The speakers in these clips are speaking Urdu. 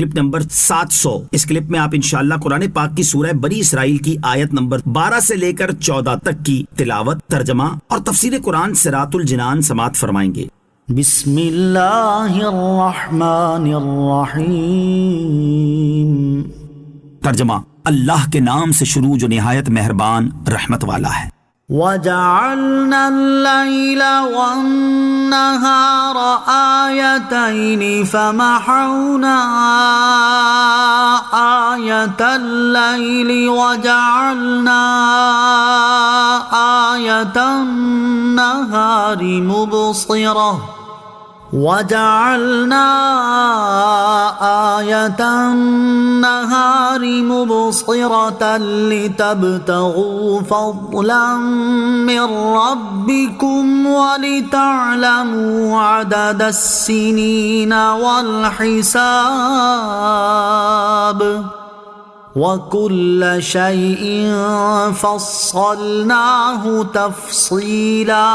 Clip number 700۔ اس کلپ میں آپ انشاءاللہ قرآن پاک کی سورہ بنی اسرائیل کی آیت نمبر 12 سے لے کر 14 تک کی تلاوت، ترجمہ اور تفسیر قرآن صراط الجنان سماعت فرمائیں گے۔ بسم اللہ الرحمن الرحیم۔ ترجمہ، اللہ کے نام سے شروع جو نہایت مہربان رحمت والا ہے۔ وَجَعَلْنَا اللَّيْلَ وَالنَّهَارَ آيَتَيْنِ فَمَحَوْنَا آيَةَ اللَّيْلِ وَجَعَلْنَا آيَةَ النَّهَارِ مُبْصِرَةً وَجَعَلْنَا آيَةَ النَّهَارِ مُبْصِرَةً لِتَبْتَغُوا فَضْلًا مِّن رَّبِّكُمْ وَلِتَعْلَمُوا عَدَدَ السِّنِينَ وَالْحِسَابَ وَكُلَّ شَيْءٍ فَصَّلْنَاهُ تَفْصِيلًا۔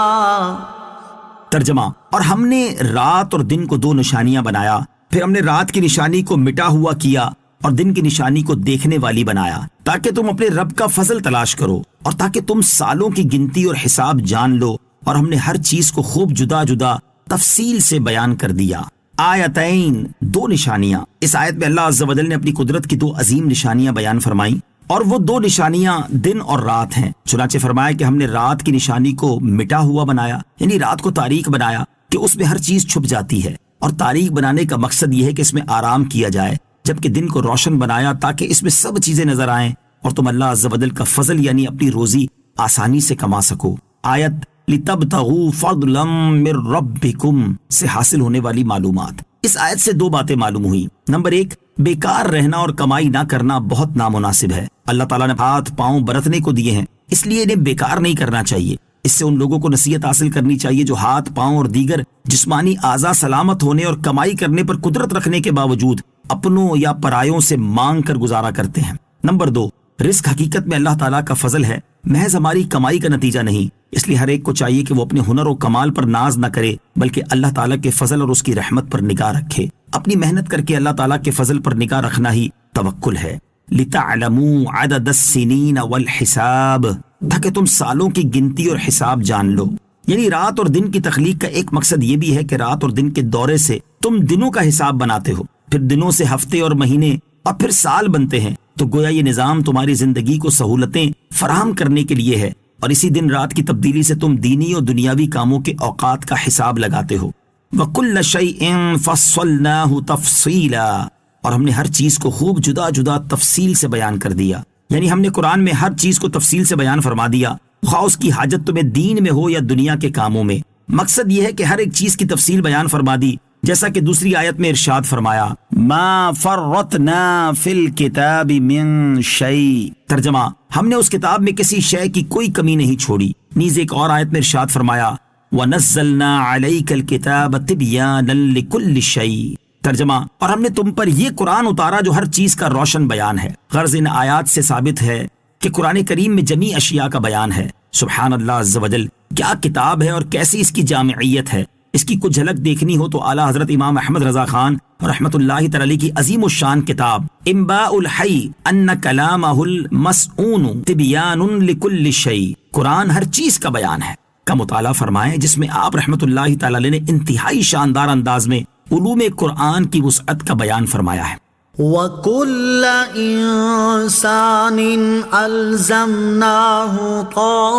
ترجمہ، اور ہم نے رات اور دن کو 2 نشانیاں بنایا، پھر ہم نے رات کی نشانی کو مٹا ہوا کیا اور دن کی نشانی کو دیکھنے والی بنایا، تاکہ تم اپنے رب کا فضل تلاش کرو اور تاکہ تم سالوں کی گنتی اور حساب جان لو، اور ہم نے ہر چیز کو خوب جدا جدا تفصیل سے بیان کر دیا۔ آیتین، 2 نشانیاں۔ اس آیت میں اللہ عز و جل نے اپنی قدرت کی 2 عظیم نشانیاں بیان فرمائیں، اور وہ 2 نشانیاں دن اور رات ہیں۔ چنانچہ فرمایا کہ ہم نے رات کی نشانی کو مٹا ہوا بنایا، یعنی رات کو تاریک بنایا کہ اس میں ہر چیز چھپ جاتی ہے، اور تاریک بنانے کا مقصد یہ ہے کہ اس میں آرام کیا جائے، جبکہ دن کو روشن بنایا تاکہ اس میں سب چیزیں نظر آئیں اور تم اللہ عز و جل کا فضل یعنی اپنی روزی آسانی سے کما سکو۔ آیت لِتَبْتَغُوا فَضْلًا مِّن رَّبِّكُمْ سے حاصل ہونے والی معلومات۔ اس آیت سے 2 باتیں معلوم ہوئی۔ نمبر 1، بیکار رہنا اور کمائی نہ کرنا بہت نامناسب ہے۔ اللہ تعالیٰ نے ہاتھ پاؤں برتنے کو دیے ہیں، اس لیے انہیں بیکار نہیں کرنا چاہیے۔ اس سے ان لوگوں کو نصیحت حاصل کرنی چاہیے جو ہاتھ پاؤں اور دیگر جسمانی اعضاء سلامت ہونے اور کمائی کرنے پر قدرت رکھنے کے باوجود اپنوں یا پرایوں سے مانگ کر گزارا کرتے ہیں۔ نمبر 2، رزق حقیقت میں اللہ تعالیٰ کا فضل ہے، محض ہماری کمائی کا نتیجہ نہیں۔ اس لیے ہر ایک کو چاہیے کہ وہ اپنے ہنر و کمال پر ناز نہ کرے، بلکہ اللہ تعالیٰ کے فضل اور اس کی رحمت پر نگاہ رکھے۔ اپنی محنت کر کے اللہ تعالیٰ کے فضل پر نگاہ رکھنا ہی توکل ہے۔ لِتَعْلَمُوا عَدَدَ السِّنِينَ وَالْحِسَابَ، تاکہ تم سالوں کی گنتی اور حساب جان لو۔ یعنی رات اور دن کی تخلیق کا ایک مقصد یہ بھی ہے کہ رات اور دن کے دورے سے تم دنوں کا حساب بناتے ہو، پھر دنوں سے ہفتے اور مہینے اور پھر سال بنتے ہیں، تو گویا یہ نظام تمہاری زندگی کو سہولتیں فراہم کرنے کے لیے ہے، اور اسی دن رات کی تبدیلی سے تم دینی اور دنیاوی کاموں کے اوقات کا حساب لگاتے ہو۔ وَكُلَّ شَيْءٍ فَصَّلْنَاهُ تَفْصِيلًا، اور ہم نے ہر چیز کو خوب جدا جدا تفصیل سے بیان کر دیا، یعنی ہم نے قرآن میں ہر چیز کو تفصیل سے بیان فرما دیا، خواہ اس کی حاجت تمہیں دین میں ہو یا دنیا کے کاموں میں۔ مقصد یہ ہے کہ ہر ایک چیز کی تفصیل بیان فرما دی، جیسا کہ دوسری آیت میں ارشاد فرمایا ما فرطنا فی الکتاب من شیء۔ ترجمہ، ہم نے اس کتاب میں کسی شے کی کوئی کمی نہیں چھوڑی۔ نیز ایک اور آیت میں ارشاد فرمایا وَنَزَّلْنَا عَلَيْكَ الْكِتَابَ تِبْيَانًا لِكُلِّ شَيْءٍ۔ ترجمہ، اور ہم نے تم پر یہ قرآن اتارا جو ہر چیز کا روشن بیان ہے۔ غرض ان آیات سے ثابت ہے کہ قرآن کریم میں جمیع اشیاء کا بیان ہے۔ سبحان اللہ عز و جل، کیا کتاب ہے اور کیسی اس کی جامعیت ہے۔ اس کی کچھ جھلک دیکھنی ہو تو اعلیٰ حضرت امام احمد رضا خان رحمۃ اللہ تعالی کی عظیم الشان کتاب انباء الحی ان کلامہ المسعون تبیان لکل شیء، قرآن ہر چیز کا بیان ہے، کا مطالعہ فرمائیں، جس میں آپ رحمۃ اللہ تعالی نے انتہائی شاندار انداز میں علوم قرآن کی وسعت کا بیان فرمایا ہے۔ وَكُلَّ إِنسَانٍ أَلْزَمْنَاهُ طَائِرَهُ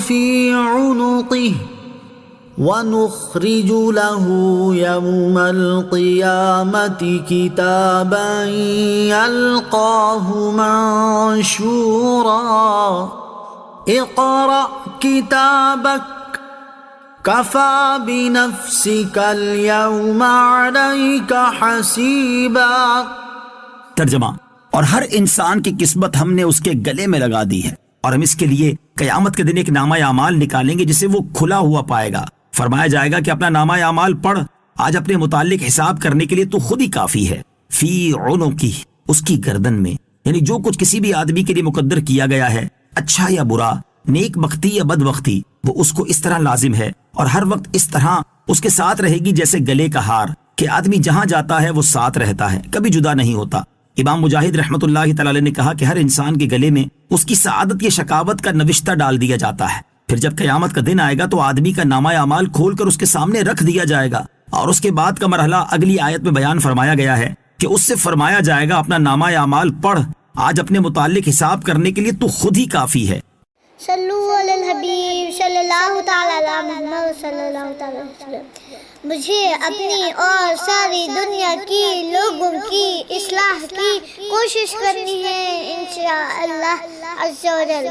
فِي عُنُقِهِ وَنُخْرِجُ لَهُ يَوْمَ الْقِيَامَةِ كِتَابًا يَلْقَاهُ مَنشُورًا اقْرَأْ كِتَابَكَ كَفَى بِنَفْسِكَ الْيَوْمَ عَلَيْكَ حَسِيبًا۔ ترجمہ، اور ہر انسان کی قسمت ہم نے اس کے گلے میں لگا دی ہے، اور ہم اس کے لیے قیامت کے دن ایک نامہ اعمال نکالیں گے جسے وہ کھلا ہوا پائے گا۔ فرمایا جائے گا کہ اپنا نامہ اعمال پڑھ، آج اپنے متعلق حساب کرنے کے لیے تو خود ہی کافی ہے۔ فی عنقہ، اس کی گردن میں، یعنی جو کچھ کسی بھی آدمی کے لیے مقدر کیا گیا ہے، اچھا یا برا، نیک بختی یا بد بختی، وہ اس کو اس طرح لازم ہے اور ہر وقت اس طرح اس کے ساتھ رہے گی جیسے گلے کا ہار، کہ آدمی جہاں جاتا ہے وہ ساتھ رہتا ہے، کبھی جدا نہیں ہوتا۔ امام مجاہد رحمۃ اللہ تعالی علیہ نے کہا کہ ہر انسان کے گلے میں اس کی سعادت یا شقاوت کا نوشتہ ڈال دیا جاتا ہے، پھر جب قیامت کا دن آئے گا تو آدمی کا نامہ اعمال کھول کر اس کے سامنے رکھ دیا جائے گا، اور اس کے بعد کا مرحلہ اگلی آیت میں بیان فرمایا گیا ہے کہ اس سے فرمایا جائے گا اپنا نامہ اعمال پڑھ، آج اپنے متعلق حساب کرنے کے لیے تو خود ہی کافی ہے۔ صلو علی الحبیب صلی اللہ تعالی علی محمد صلی اللہ تعالی علیہ وسلم۔ مجھے اپنی اور ساری دنیا کی لوگوں کی اصلاح کی کوشش کرنی ہے انشاءاللہ عز و جل۔